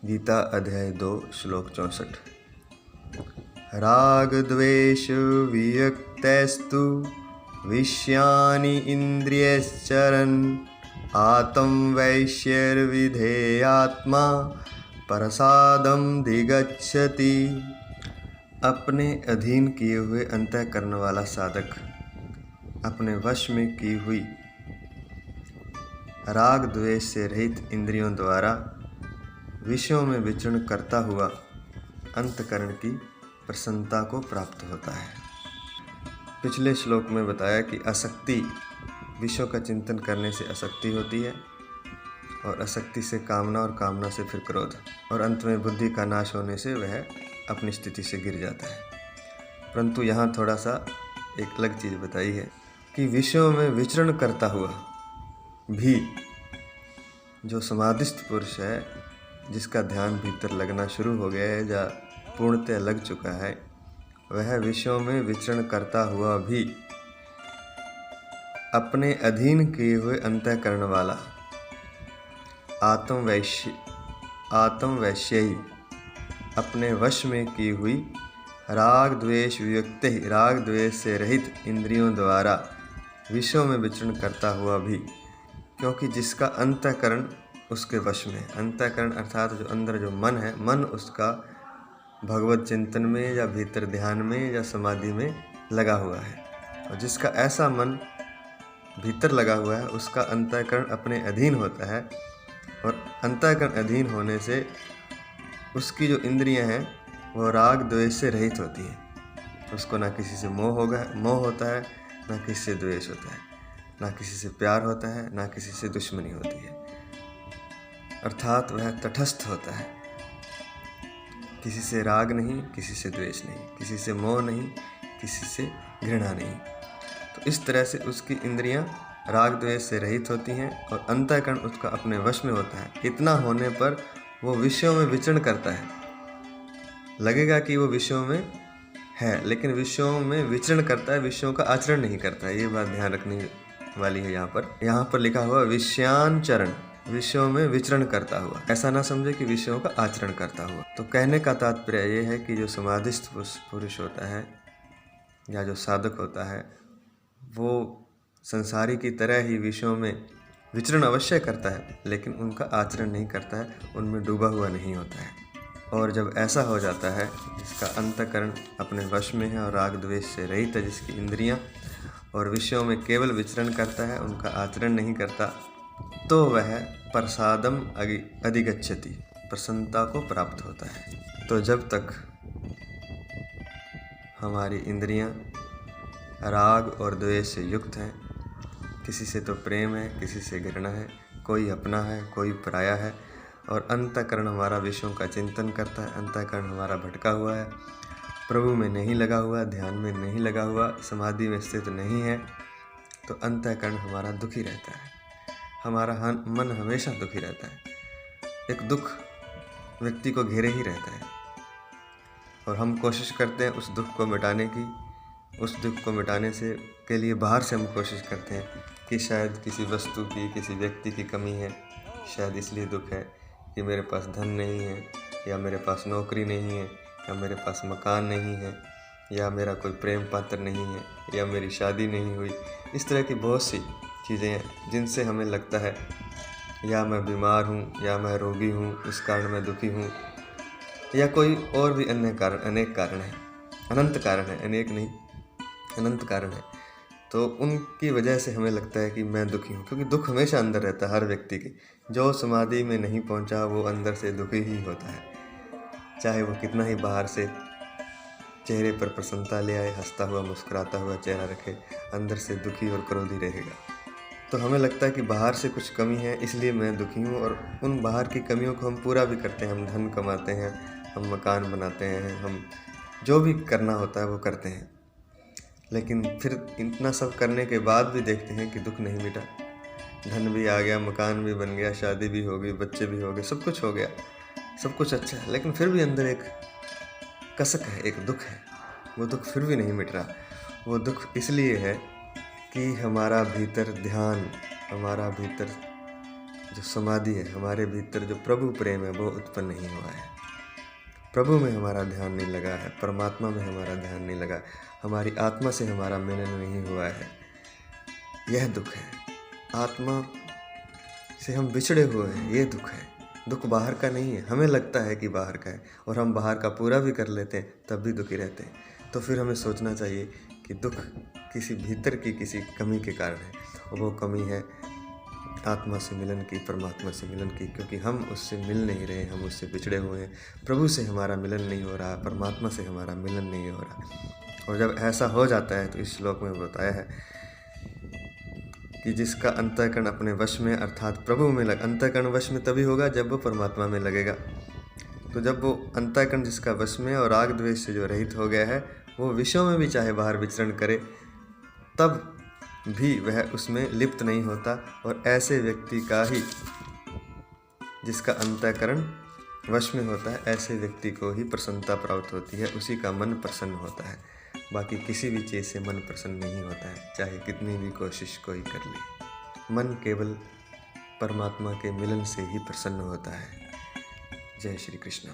गीता अध्याय 2 श्लोक 64। राग द्वेष वियुक्तैस्तु विषयानि इन्द्रियश्चरन् आत्म वैश्यर्विधेयात्मा प्रसादम दिगच्छति। अपने अधीन किए हुए अंतःकरण वाला साधक अपने वश में की हुई राग द्वेष से रहित इंद्रियों द्वारा विषयों में विचरण करता हुआ अंतःकरण की प्रसन्नता को प्राप्त होता है। पिछले श्लोक में बताया कि आसक्ति, विषयों का चिंतन करने से आसक्ति होती है और आसक्ति से कामना और कामना से फिर क्रोध, और अंत में बुद्धि का नाश होने से वह अपनी स्थिति से गिर जाता है। परंतु यहाँ थोड़ा सा एक अलग चीज़ बताई है कि विषयों में विचरण करता हुआ भी जो समाधिस्थ पुरुष है, जिसका ध्यान भीतर लगना शुरू हो गया है या पूर्णतः लग चुका है, वह विषयों में विचरण करता हुआ भी अपने अधीन किए हुए अंतःकरण वाला आत्मवैश्यी अपने वश में की हुई राग द्वेष वियुक्त राग द्वेष से रहित इंद्रियों द्वारा विषयों में विचरण करता हुआ भी, क्योंकि जिसका अंतःकरण उसके वश में, अंतःकरण अर्थात जो अंदर जो मन है, मन उसका भगवत चिंतन में या भीतर ध्यान में या समाधि में लगा हुआ है, और जिसका ऐसा मन भीतर लगा हुआ है उसका अंतःकरण अपने अधीन होता है, और अंतःकरण अधीन होने से उसकी जो इंद्रियां हैं वो राग द्वेष से रहित होती हैं। उसको ना किसी से मोह होता है, ना किसी से द्वेष होता है, ना किसी से प्यार होता है, ना किसी से दुश्मनी होती है। अर्थात वह तटस्थ होता है, किसी से राग नहीं, किसी से द्वेष नहीं, किसी से मोह नहीं, किसी से घृणा नहीं। तो इस तरह से उसकी इंद्रियां राग द्वेष से रहित होती हैं और अंतःकरण उसका अपने वश में होता है। इतना होने पर वो विषयों में विचरण करता है, लगेगा कि वो विषयों में है, लेकिन विषयों में विचरण करता है, विषयों का आचरण नहीं करता है। ये बात ध्यान रखने वाली है। यहाँ पर लिखा हुआ विषयांचरण, विषयों में विचरण करता हुआ, ऐसा ना समझे कि विषयों का आचरण करता हुआ। तो कहने का तात्पर्य ये है कि जो समाधिस्थ पुरुष होता है या जो साधक होता है, वो संसारी की तरह ही विषयों में विचरण अवश्य करता है, लेकिन उनका आचरण नहीं करता है, उनमें डूबा हुआ नहीं होता है। और जब ऐसा हो जाता है, जिसका अंतःकरण अपने वश में है और राग द्वेष से रहित है, जिसकी इंद्रियां और विषयों में केवल विचरण करता है, उनका आचरण नहीं करता, तो वह प्रसादम अधिगच्छति, प्रसन्नता को प्राप्त होता है। तो जब तक हमारी इंद्रियां राग और द्वेष से युक्त हैं, किसी से तो प्रेम है, किसी से घृणा है, कोई अपना है, कोई पराया है, और अंतःकरण हमारा विषयों का चिंतन करता है, अंतःकरण हमारा भटका हुआ है, प्रभु में नहीं लगा हुआ, ध्यान में नहीं लगा हुआ, समाधि में स्थित नहीं है, तो अंतःकरण हमारा दुखी रहता है, हमारा मन हमेशा दुखी रहता है। एक दुख व्यक्ति को घेरे ही रहता है, और हम कोशिश करते हैं उस दुख को मिटाने की। उस दुख को मिटाने से के लिए बाहर से हम कोशिश करते हैं कि शायद किसी वस्तु की, किसी व्यक्ति की कमी है, शायद इसलिए दुख है कि मेरे पास धन नहीं है, या मेरे पास नौकरी नहीं है, या मेरे पास मकान नहीं है, या मेरा कोई प्रेम पात्र नहीं है, या मेरी शादी नहीं हुई। इस तरह की बहुत सी चीज़ें हैं जिनसे हमें लगता है या मैं बीमार हूँ, या मैं रोगी हूँ, इस कारण मैं दुखी हूँ, या कोई और भी अन्य कारण, अनेक कारण है, अनंत कारण है, अनेक नहीं, अनंत कारण है। तो उनकी वजह से हमें लगता है कि मैं दुखी हूँ, क्योंकि दुख हमेशा अंदर रहता है हर व्यक्ति के। जो समाधि में नहीं पहुँचा वो अंदर से दुखी ही होता है, चाहे वो कितना ही बाहर से चेहरे पर प्रसन्नता ले आए, हंसता हुआ मुस्कुराता हुआ चेहरा रखे, अंदर से दुखी और क्रोधी रहेगा। तो हमें लगता है कि बाहर से कुछ कमी है, इसलिए मैं दुखी हूँ, और उन बाहर की कमियों को हम पूरा भी करते हैं। हम धन कमाते हैं, हम मकान बनाते हैं, हम जो भी करना होता है वो करते हैं, लेकिन फिर इतना सब करने के बाद भी देखते हैं कि दुख नहीं मिटा। धन भी आ गया, मकान भी बन गया, शादी भी हो गई, बच्चे भी हो गए, सब कुछ हो गया, सब कुछ अच्छा है, लेकिन फिर भी अंदर एक कसक है, एक दुख है। वो दुख फिर भी नहीं मिट रहा। वो दुख इसलिए है कि हमारा भीतर ध्यान, हमारा भीतर जो समाधि है, हमारे भीतर जो प्रभु प्रेम है वो उत्पन्न नहीं हुआ है। प्रभु में हमारा ध्यान नहीं लगा है, परमात्मा में हमारा ध्यान नहीं लगा, हमारी आत्मा से हमारा मिलन नहीं हुआ है। यह दुख है, आत्मा से हम बिछड़े हुए हैं, ये दुख है। दुख बाहर का नहीं है, हमें लगता है कि बाहर का है और हम बाहर का पूरा भी कर लेते हैं तब भी दुखी रहते हैं। तो फिर हमें सोचना चाहिए कि दुख किसी भीतर की किसी कमी के कारण है, और वो कमी है आत्मा से मिलन की, परमात्मा से मिलन की, क्योंकि हम उससे मिल नहीं रहे, हम उससे बिछड़े हुए हैं। प्रभु से हमारा मिलन नहीं हो रहा, परमात्मा से हमारा मिलन नहीं हो रहा। और जब ऐसा हो जाता है तो इस श्लोक में बताया है कि जिसका अंतःकरण अपने वश में अर्थात प्रभु में अंतःकरण वश में तभी होगा जब वो परमात्मा में लगेगा। तो जब वो अंतःकरण जिसका वश में और राग द्वेष से जो रहित हो गया है, वो विषयों में भी चाहे बाहर विचरण करे तब भी वह उसमें लिप्त नहीं होता। और ऐसे व्यक्ति का ही, जिसका अंतःकरण वश में होता है, ऐसे व्यक्ति को ही प्रसन्नता प्राप्त होती है, उसी का मन प्रसन्न होता है। बाकी किसी भी चीज़ से मन प्रसन्न नहीं होता है, चाहे कितनी भी कोशिश कोई कर ले। मन केवल परमात्मा के मिलन से ही प्रसन्न होता है। जय श्री कृष्ण।